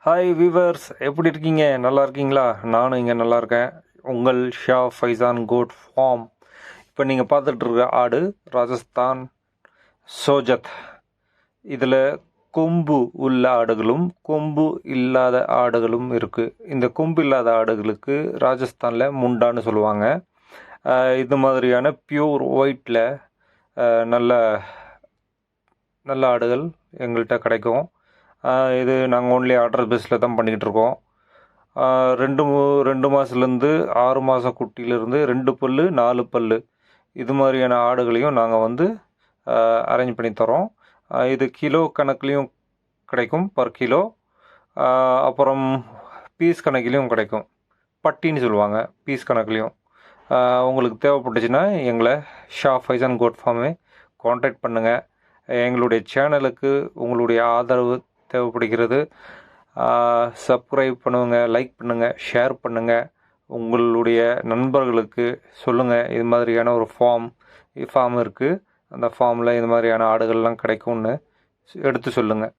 Hi viewers, எப்படி இருக்கீங்க? நல்லா இருக்கீங்களா? நானும் இங்கே நல்லா இருக்கேன். உங்கள் ஷா ஃபைசான் கோட் ஃபார்ம். இப்போ நீங்கள் பார்த்துட்டு இருக்க ஆடு ராஜஸ்தான் சோஜத். இதில் கொம்பு உள்ள ஆடுகளும் கொம்பு இல்லாத ஆடுகளும் இருக்குது. இந்த கொம்பு இல்லாத ஆடுகளுக்கு ராஜஸ்தானில் முண்டான்னு சொல்லுவாங்க. இது மாதிரியான பியூர் ஒயிட்டில் நல்ல நல்ல ஆடுகள் எங்கள்கிட்ட கிடைக்கும். இது நாங்கள் ஓன்லி ஆர்டர் பேஸில் தான் பண்ணிக்கிட்டு இருக்கோம். ரெண்டு மாதத்துலேருந்து 6 மாத குட்டியிலேருந்து 2 பல் 4 பல் இது மாதிரியான ஆடுகளையும் நாங்கள் அரேஞ்ச் பண்ணி தரோம். இது கிலோ கணக்குலேயும் கிடைக்கும், பர் கிலோ. அப்புறம் பீஸ் கணக்கிலையும் கிடைக்கும், பட்டின்னு சொல்லுவாங்க, பீஸ் கணக்குலேயும். உங்களுக்கு தேவைப்பட்டுச்சுன்னா எங்களை ஷா ஃபைசான் கோட் ஃபார்மே காண்டாக்ட் பண்ணுங்கள். எங்களுடைய சேனலுக்கு உங்களுடைய ஆதரவு தேவைப்படுகிறது. சப்ஸ்கிரைப் பண்ணுங்க, லைக் பண்ணுங்கள், ஷேர் பண்ணுங்கள். உங்களுடைய நண்பர்களுக்கு சொல்லுங்கள், இது மாதிரியான ஒரு ஃபார்ம் இருக்குது, அந்த ஃபார்மில் இது மாதிரியான ஆடுகள்லாம் கிடைக்கும்னு எடுத்து சொல்லுங்கள்.